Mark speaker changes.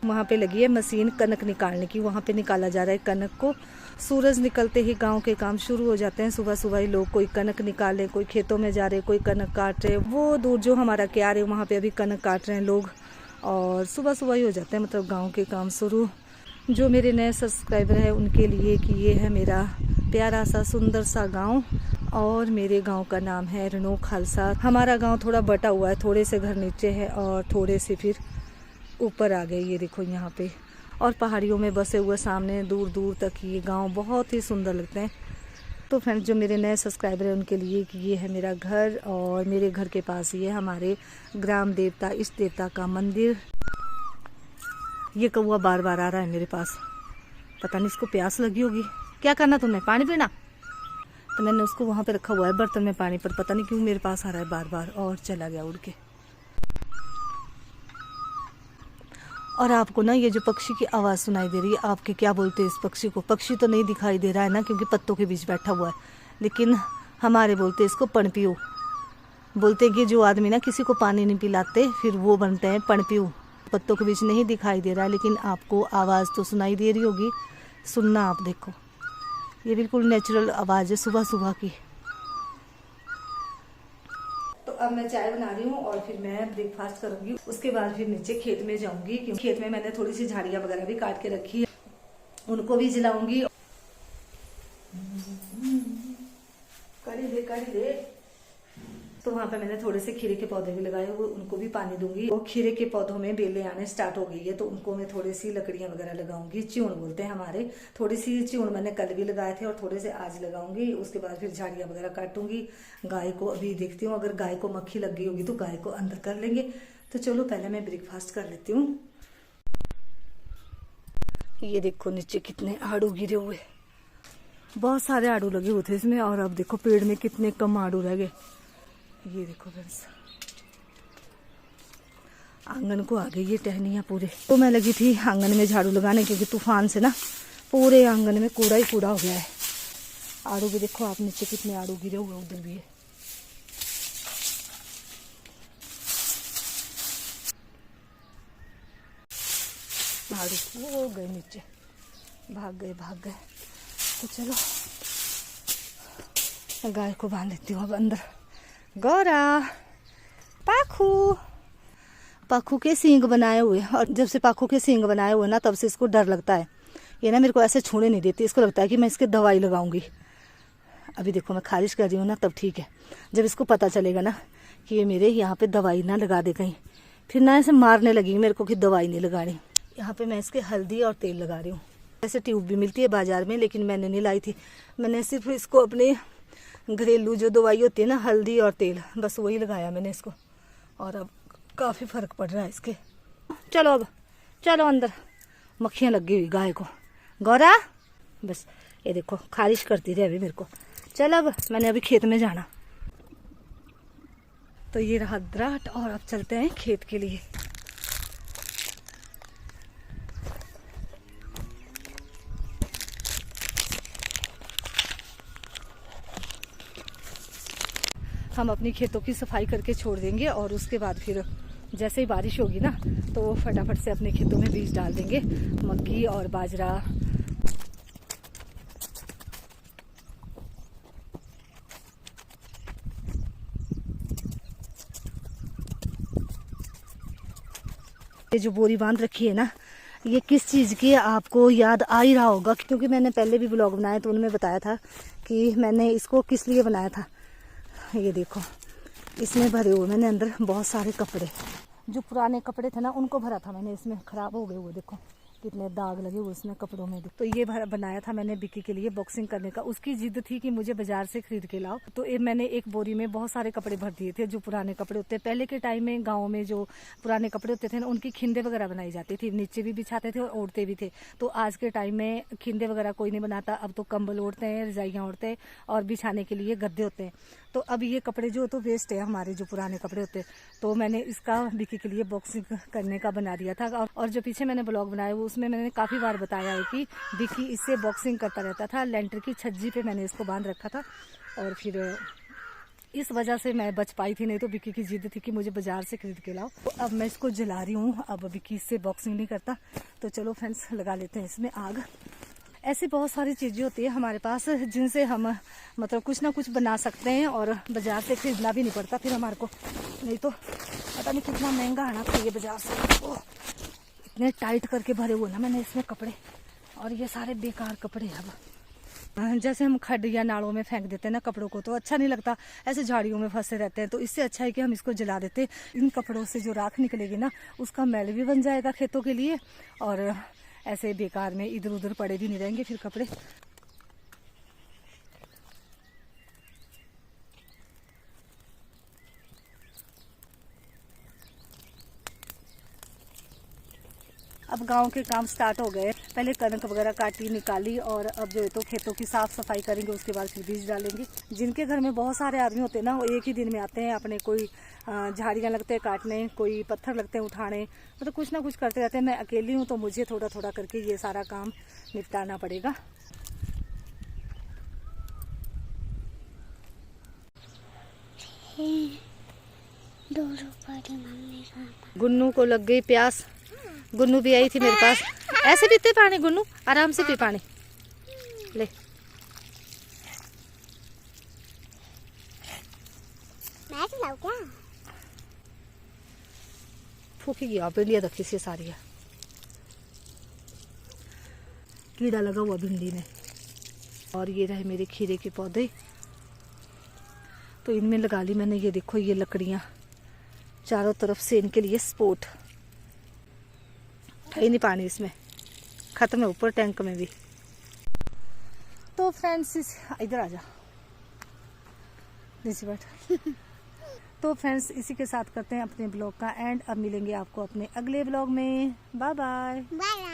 Speaker 1: वहाँ पे लगी है मशीन कनक निकालने की, वहाँ पे निकाला जा रहा है कनक को। सूरज निकलते ही गांव के काम शुरू हो जाते हैं। सुबह सुबह ही लोग कोई कनक निकाले, कोई खेतों में जा रहे, कोई कनक काट रहे। वो दूर जो हमारा क्यार है वहाँ पे अभी कनक काट रहे हैं लोग, और सुबह सुबह ही हो जाते हैं मतलब गाँव के काम शुरू। जो मेरे नए सब्सक्राइबर हैं उनके लिए कि ये है मेरा प्यारा सा सुंदर सा गाँव, और मेरे गांव का नाम है रनो खालसा। हमारा गांव थोड़ा बटा हुआ है, थोड़े से घर नीचे है और थोड़े से फिर ऊपर आ गए। ये देखो यहाँ पे, और पहाड़ियों में बसे हुए सामने दूर दूर तक ये गांव बहुत ही सुंदर लगते हैं। तो फ्रेंड्स, जो मेरे नए सब्सक्राइबर हैं उनके लिए कि ये है मेरा घर, और मेरे घर के पास ही है हमारे ग्राम देवता इष्ट देवता का मंदिर। ये कौवा बार बार आ रहा है मेरे पास, पता नहीं इसको प्यास लगी होगी। क्या करना तुमने, पानी पीना? तो मैंने उसको वहाँ पे रखा हुआ है बर्तन में पानी, पर पता नहीं क्यों मेरे पास आ रहा है बार बार, और चला गया उड़ के। और आपको ना ये जो पक्षी की आवाज़ सुनाई दे रही है, आपके क्या बोलते हैं इस पक्षी को? पक्षी तो नहीं दिखाई दे रहा है ना, क्योंकि पत्तों के बीच बैठा हुआ है, लेकिन हमारे बोलते हैं इसको पनपिऊ। बोलते हैं कि जो आदमी ना किसी को पानी नहीं पिलाते फिर वो बनते हैं पनपिऊ। पत्तों के बीच नहीं दिखाई दे रहा है, लेकिन आपको आवाज़ तो सुनाई दे रही होगी। सुनना आप, देखो ये बिल्कुल नेचुरल आवाज़ है सुबह सुबह की। तो अब मैं चाय बना रही हूँ और फिर मैं ब्रेकफास्ट करूंगी। उसके बाद फिर नीचे खेत में जाऊंगी, क्योंकि खेत में मैंने थोड़ी सी झाड़ियाँ वगैरह भी काट के रखी है, उनको भी जलाऊंगी। कड़ी दे। तो वहाँ पे मैंने थोड़े से खीरे के पौधे भी लगाए हुए, उनको भी पानी दूंगी। और खीरे के पौधों में बेलें आने स्टार्ट हो गई है, तो उनको मैं थोड़ी सी लकड़ियाँ वगैरह लगाऊंगी। च्यूण बोलते हैं हमारे। थोड़ी सी च्यूण मैंने कल भी लगाए थे और थोड़े से आज लगाऊंगी। उसके बाद फिर झाड़ियाँ वगैरह काटूंगी। गाय को अभी देखती हूँ, अगर गाय को मक्खी लग गई होगी तो गाय को अंदर कर लेंगे। तो चलो पहले मैं ब्रेकफास्ट कर लेती हूँ। ये देखो नीचे कितने आड़ू गिरे हुए, बहुत सारे आड़ू लगे हुए थे इसमें, और अब देखो पेड़ में कितने कम आड़ू रह गए। ये देखो फ्रेंड्स, आंगन को आ गई ये टहनियाँ पूरे। तो मैं लगी थी आंगन में झाड़ू लगाने, क्योंकि तूफान से ना पूरे आंगन में कूड़ा ही कूड़ा हो गया है। आड़ू भी देखो आप, नीचे कितने आड़ू गिरे हुए, उधर भी है। आड़ू वो गए नीचे, भाग गए। तो चलो गाय को बांध लेती हूँ अब अंदर। गौरा, पाखू के सींग बनाए हुए, और जब से पाखू के सींग बनाए हुए ना तब से इसको डर लगता है। ये ना मेरे को ऐसे छूने नहीं देती, इसको लगता है कि मैं इसकी दवाई लगाऊंगी। अभी देखो मैं खारिश कर रही हूँ ना, तब ठीक है। जब इसको पता चलेगा ना कि ये मेरे यहाँ पे दवाई ना लगा दे कहीं, फिर ना ऐसे मारने लगेगी मेरे को कि दवाई नहीं लगानी। यहाँ पे मैं इसके हल्दी और तेल लगा रही हूँ। ऐसे ट्यूब भी मिलती है बाजार में, लेकिन मैंने नहीं लाई थी। मैंने सिर्फ इसको अपने घरेलू जो दवाई होती है ना, हल्दी और तेल, बस वही लगाया मैंने इसको, और अब काफ़ी फर्क पड़ रहा है इसके। चलो अब चलो अंदर, मक्खियाँ लगी हुई गाय को। गौरा, बस ये देखो खारिश करती रही अभी मेरे को। चल अब मैंने अभी खेत में जाना। तो ये रहा दराट, और अब चलते हैं खेत के लिए। हम अपनी खेतों की सफाई करके छोड़ देंगे, और उसके बाद फिर जैसे ही बारिश होगी ना तो फटाफट से अपने खेतों में बीज डाल देंगे, मक्की और बाजरा। ये जो बोरी बांध रखी है ना, ये किस चीज़ की आपको याद आ ही रहा होगा, क्योंकि मैंने पहले भी ब्लॉग बनाया तो उनमें बताया था कि मैंने इसको किस लिए बनाया था। ये देखो इसमें भरे हुए मैंने अंदर बहुत सारे कपड़े, जो पुराने कपड़े थे ना उनको भरा था मैंने इसमें। खराब हो गए हुए, देखो कितने दाग लगे हुए इसमें कपड़ों में। तो ये बनाया था मैंने बिक्की के लिए बॉक्सिंग करने का। उसकी जिद थी कि मुझे बाजार से खरीद के लाओ, तो मैंने एक बोरी में बहुत सारे कपड़े भर दिए थे, जो पुराने कपड़े होते हैं। पहले के टाइम में गाँव में जो पुराने कपड़े होते थे ना, उनकी खिंदे वगैरह बनाई जाती थी, नीचे भी बिछाते थे और ओढ़ते भी थे। तो आज के टाइम में खिंदे वगैरह कोई नहीं बनाता, अब तो कंबल ओढ़ते हैं, रजाइयाँ ओढ़ते हैं, और बिछाने के लिए गद्दे होते हैं। तो अब ये कपड़े जो तो वेस्ट है हमारे, जो पुराने कपड़े होते हैं। तो मैंने इसका बिक्की के लिए बॉक्सिंग करने का बना दिया था। और जो पीछे मैंने ब्लॉग बनाया वो उसमें मैंने काफ़ी बार बताया है कि बिक्की इससे बॉक्सिंग करता रहता था। लेंटर की छज्जी पे मैंने इसको बांध रखा था, और फिर इस वजह से मैं बच पाई थी, नहीं तो विक्की की जिद थी कि मुझे बाजार से खरीद के लाओ। तो अब मैं इसको जला रही हूँ। अब विक्की इससे बॉक्सिंग नहीं करता, तो चलो फ्रेंड्स लगा लेते हैं इसमें आग। ऐसी बहुत सारी चीज़ें होती है हमारे पास जिनसे हम मतलब कुछ ना कुछ बना सकते हैं और बाजार से खरीदना भी नहीं पड़ता फिर हमारे को। नहीं तो पता नहीं कितना महंगा आना चाहिए बाजार से। ओह, इतने टाइट करके भरे हुए ना मैंने इसमें कपड़े, और ये सारे बेकार कपड़े हैं। अब जैसे हम खड्ड या नालों में फेंक देते हैं ना कपड़ों को, तो अच्छा नहीं लगता, ऐसे झाड़ियों में फंसे रहते हैं। तो इससे अच्छा है कि हम इसको जला देते। इन कपड़ों से जो राख निकलेगी ना, उसका मैल भी बन जाएगा खेतों के लिए, और ऐसे बेकार में इधर उधर पड़े भी नहीं रहेंगे फिर कपड़े। अब गांव के काम स्टार्ट हो गए। पहले कनक वगैरह काटी निकाली, और अब जो है तो खेतों की साफ सफाई करेंगे, उसके बाद फिर बीज डालेंगे। जिनके घर में बहुत सारे आदमी होते हैं ना, वो एक ही दिन में आते हैं। अपने कोई झाड़ियाँ लगते हैं काटने, कोई पत्थर लगते हैं उठाने, मतलब कुछ ना कुछ करते रहते हैं। मैं अकेली हूँ तो मुझे थोड़ा थोड़ा करके ये सारा काम निपटाना पड़ेगा। गुन्नू को लग गई प्यास। गुन्नू भी आई थी मेरे पास। ऐसे पीते पानी गुन्नू, आराम से पी पानी। ले
Speaker 2: मैं खिलाऊं क्या?
Speaker 1: फूकी गया भिंडिया रखी सी सारी है। कीड़ा लगा हुआ भिंडी में। और ये रहे मेरे खीरे के पौधे, तो इनमें लगा ली मैंने। ये देखो ये लकड़ियां चारों तरफ से इनके लिए स्पोर्ट। है नहीं पानी इसमें, खत्म है ऊपर टैंक में भी। तो फ्रेंड्स इधर आ जा, नीचे बैठ। तो फ्रेंड्स इसी के साथ करते हैं अपने ब्लॉग का एंड। अब मिलेंगे आपको अपने अगले ब्लॉग में। Bye bye.
Speaker 2: बाय।